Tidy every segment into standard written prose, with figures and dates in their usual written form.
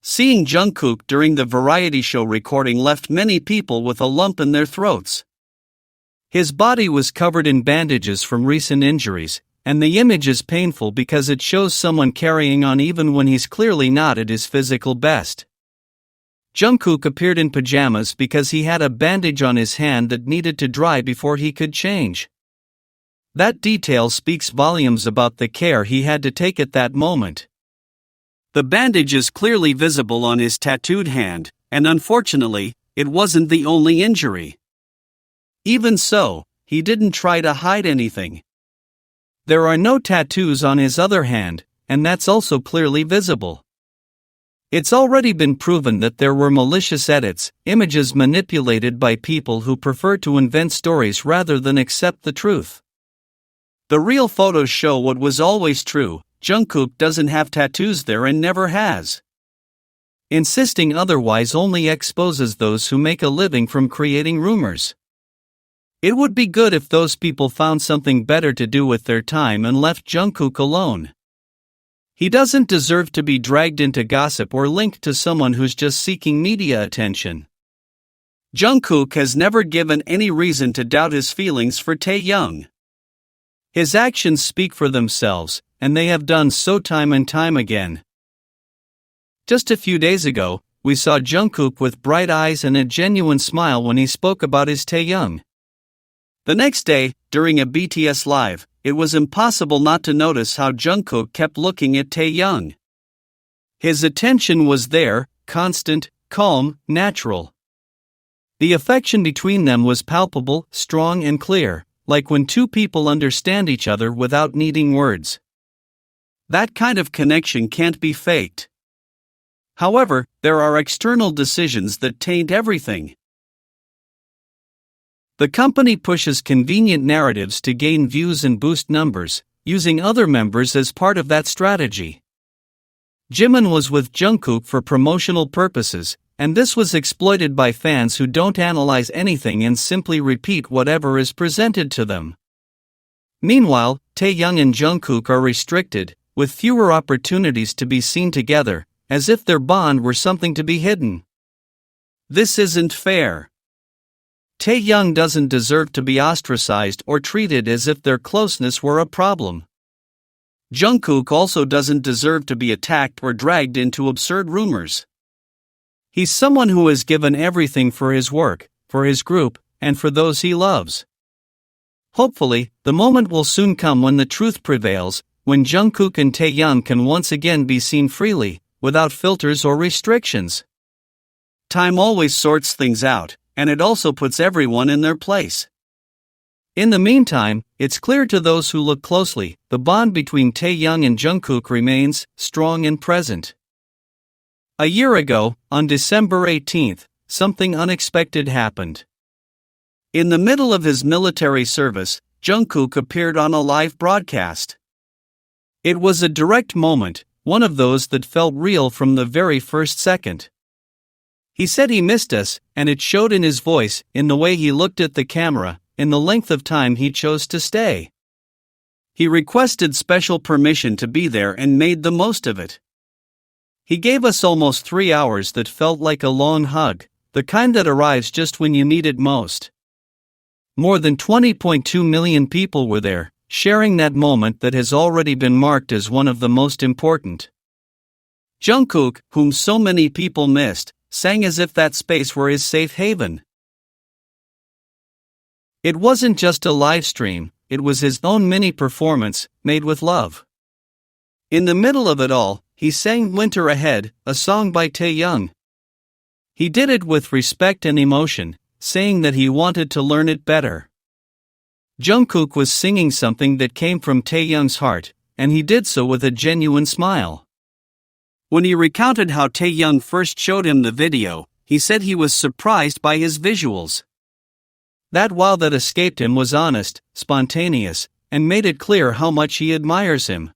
Seeing Jungkook during the variety show recording left many people with a lump in their throats. His body was covered in bandages from recent injuries, and the image is painful because it shows someone carrying on even when he's clearly not at his physical best. Jungkook appeared in pajamas because he had a bandage on his hand that needed to dry before he could change. That detail speaks volumes about the care he had to take at that moment. The bandage is clearly visible on his tattooed hand, and unfortunately, it wasn't the only injury. Even so, he didn't try to hide anything. There are no tattoos on his other hand, and that's also clearly visible. It's already been proven that there were malicious edits, images manipulated by people who prefer to invent stories rather than accept the truth. The real photos show what was always true: Jungkook doesn't have tattoos there and never has. Insisting otherwise only exposes those who make a living from creating rumors. It would be good if those people found something better to do with their time and left Jungkook alone. He doesn't deserve to be dragged into gossip or linked to someone who's just seeking media attention. Jungkook has never given any reason to doubt his feelings for Taehyung. His actions speak for themselves, and they have done so time and time again. Just a few days ago, we saw Jungkook with bright eyes and a genuine smile when he spoke about his Taehyung. The next day, during a BTS live, it was impossible not to notice how Jungkook kept looking at Taehyung. His attention was there, constant, calm, natural. The affection between them was palpable, strong and clear, like when two people understand each other without needing words. That kind of connection can't be faked. However, there are external decisions that taint everything. The company pushes convenient narratives to gain views and boost numbers, using other members as part of that strategy. Jimin was with Jungkook for promotional purposes, and this was exploited by fans who don't analyze anything and simply repeat whatever is presented to them. Meanwhile, Taehyung and Jungkook are restricted, with fewer opportunities to be seen together, as if their bond were something to be hidden. This isn't fair. Taehyung doesn't deserve to be ostracized or treated as if their closeness were a problem. Jungkook also doesn't deserve to be attacked or dragged into absurd rumors. He's someone who has given everything for his work, for his group, and for those he loves. Hopefully, the moment will soon come when the truth prevails, when Jungkook and Taehyung can once again be seen freely, without filters or restrictions. Time always sorts things out, and it also puts everyone in their place. In the meantime, it's clear to those who look closely, the bond between Taehyung and Jungkook remains strong and present. A year ago, on December 18th, something unexpected happened. In the middle of his military service, Jungkook appeared on a live broadcast. It was a direct moment, one of those that felt real from the very first second. He said he missed us, and it showed in his voice, in the way he looked at the camera, in the length of time he chose to stay. He requested special permission to be there and made the most of it. He gave us almost 3 hours that felt like a long hug, the kind that arrives just when you need it most. More than 20.2 million people were there, sharing that moment that has already been marked as one of the most important. Jungkook, whom so many people missed, sang as if that space were his safe haven. It wasn't just a live stream, it was his own mini performance, made with love. In the middle of it all, he sang Winter Ahead, a song by Taehyung. He did it with respect and emotion, saying that he wanted to learn it better. Jungkook was singing something that came from Taehyung's heart, and he did so with a genuine smile. When he recounted how Taehyung first showed him the video, he said he was surprised by his visuals. That wow that escaped him was honest, spontaneous, and made it clear how much he admires him.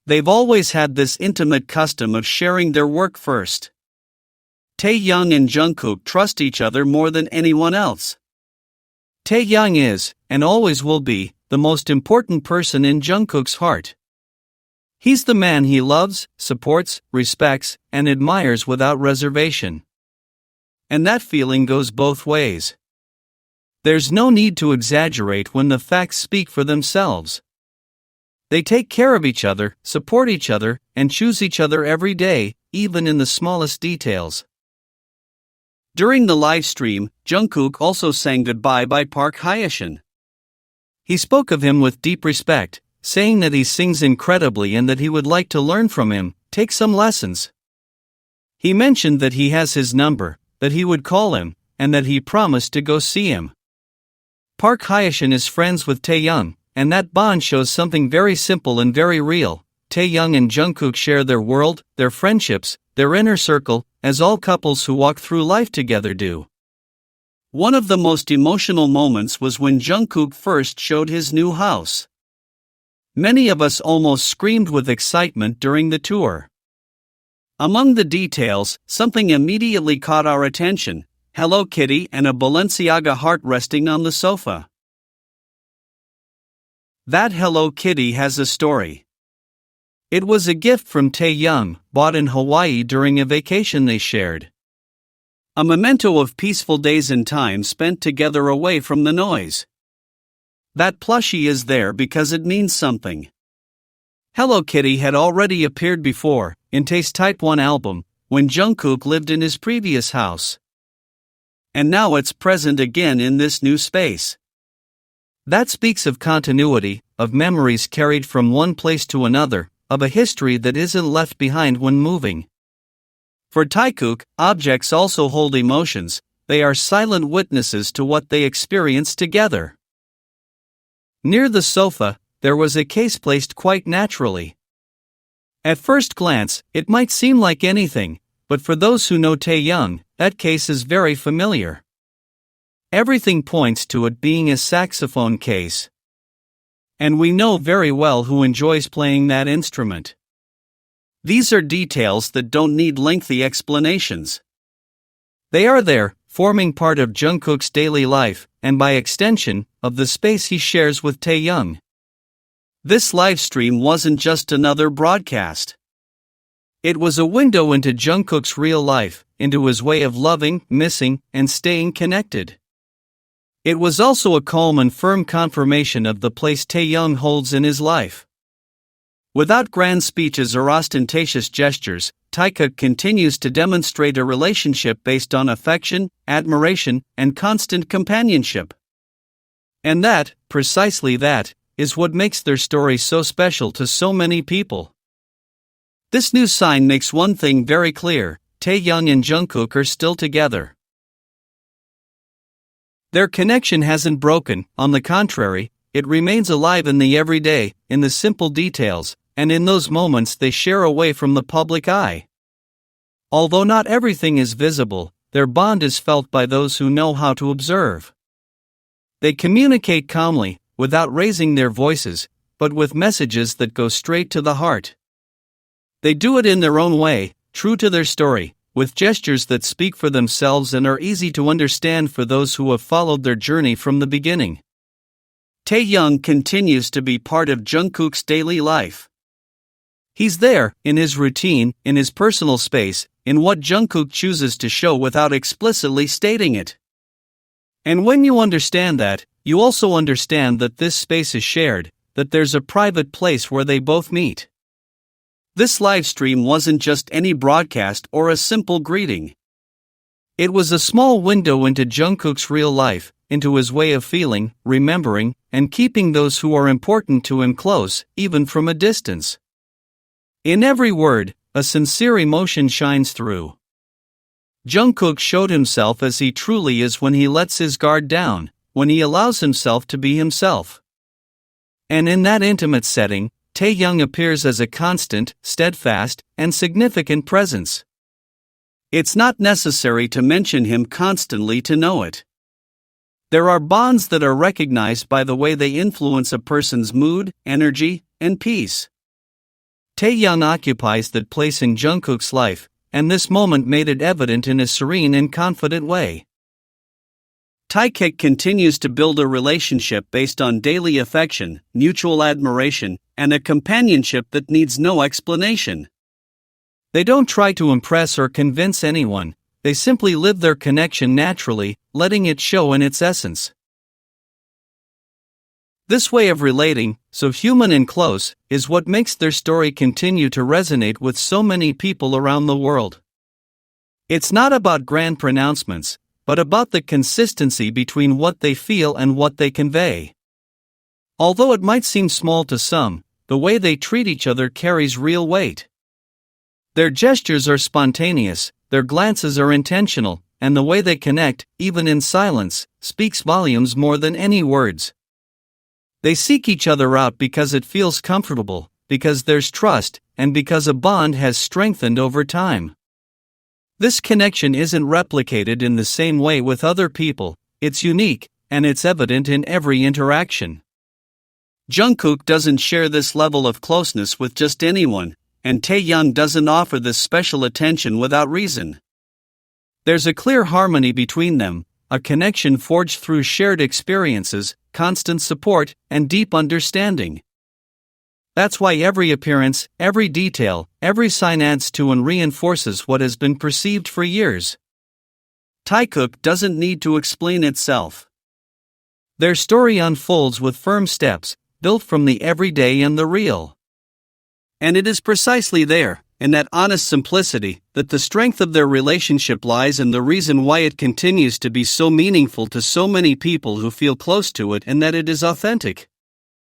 They've always had this intimate custom of sharing their work first. Taehyung and Jungkook trust each other more than anyone else. Taehyung is, and always will be, the most important person in Jungkook's heart. He's the man he loves, supports, respects, and admires without reservation. And that feeling goes both ways. There's no need to exaggerate when the facts speak for themselves. They take care of each other, support each other, and choose each other every day, even in the smallest details. During the live stream, Jungkook also sang goodbye by Park Hye-shin. He spoke of him with deep respect, saying that he sings incredibly and that he would like to learn from him, take some lessons. He mentioned that he has his number, that he would call him, and that he promised to go see him. Park Hye-shin is friends with Taehyung, and that bond shows something very simple and very real. Taehyung and Jungkook share their world, their friendships, their inner circle, as all couples who walk through life together do. One of the most emotional moments was when Jungkook first showed his new house. Many of us almost screamed with excitement during the tour. Among the details, something immediately caught our attention: Hello Kitty and a Balenciaga heart resting on the sofa. That Hello Kitty has a story. It was a gift from Taehyung, bought in Hawaii during a vacation they shared. A memento of peaceful days and time spent together away from the noise. That plushie is there because it means something. Hello Kitty had already appeared before, in Tae's Type 1 album, when Jungkook lived in his previous house. And now it's present again in this new space. That speaks of continuity, of memories carried from one place to another, of a history that isn't left behind when moving. For Taekook, objects also hold emotions, they are silent witnesses to what they experience together. Near the sofa, there was a case placed quite naturally. At first glance, it might seem like anything, but for those who know Taehyung, that case is very familiar. Everything points to it being a saxophone case. And we know very well who enjoys playing that instrument. These are details that don't need lengthy explanations. They are there, forming part of Jungkook's daily life, and by extension, of the space he shares with Taehyung. This livestream wasn't just another broadcast. It was a window into Jungkook's real life, into his way of loving, missing, and staying connected. It was also a calm and firm confirmation of the place Taehyung holds in his life. Without grand speeches or ostentatious gestures, Taekook continues to demonstrate a relationship based on affection, admiration, and constant companionship. And that, precisely that, is what makes their story so special to so many people. This new sign makes one thing very clear: Taehyung and Jungkook are still together. Their connection hasn't broken, on the contrary, it remains alive in the everyday, in the simple details, and in those moments they share away from the public eye. Although not everything is visible, their bond is felt by those who know how to observe. They communicate calmly, without raising their voices, but with messages that go straight to the heart. They do it in their own way, true to their story, with gestures that speak for themselves and are easy to understand for those who have followed their journey from the beginning. Taehyung continues to be part of Jungkook's daily life. He's there, in his routine, in his personal space, in what Jungkook chooses to show without explicitly stating it. And when you understand that, you also understand that this space is shared, that there's a private place where they both meet. This livestream wasn't just any broadcast or a simple greeting. It was a small window into Jungkook's real life, into his way of feeling, remembering, and keeping those who are important to him close, even from a distance. In every word, a sincere emotion shines through. Jungkook showed himself as he truly is when he lets his guard down, when he allows himself to be himself. And in that intimate setting, Taehyung appears as a constant, steadfast, and significant presence. It's not necessary to mention him constantly to know it. There are bonds that are recognized by the way they influence a person's mood, energy, and peace. Taehyung occupies that place in Jungkook's life, and this moment made it evident in a serene and confident way. Taekook continues to build a relationship based on daily affection, mutual admiration, and a companionship that needs no explanation. They don't try to impress or convince anyone, they simply live their connection naturally, letting it show in its essence. This way of relating, so human and close, is what makes their story continue to resonate with so many people around the world. It's not about grand pronouncements, but about the consistency between what they feel and what they convey. Although it might seem small to some, the way they treat each other carries real weight. Their gestures are spontaneous, their glances are intentional, and the way they connect, even in silence, speaks volumes more than any words. They seek each other out because it feels comfortable, because there's trust, and because a bond has strengthened over time. This connection isn't replicated in the same way with other people, it's unique, and it's evident in every interaction. Jungkook doesn't share this level of closeness with just anyone, and Taehyung doesn't offer this special attention without reason. There's a clear harmony between them, a connection forged through shared experiences, constant support, and deep understanding. That's why every appearance, every detail, every sign adds to and reinforces what has been perceived for years. Taekook doesn't need to explain itself. Their story unfolds with firm steps, built from the everyday and the real. And it is precisely there, in that honest simplicity, that the strength of their relationship lies, and the reason why it continues to be so meaningful to so many people who feel close to it, and that it is authentic.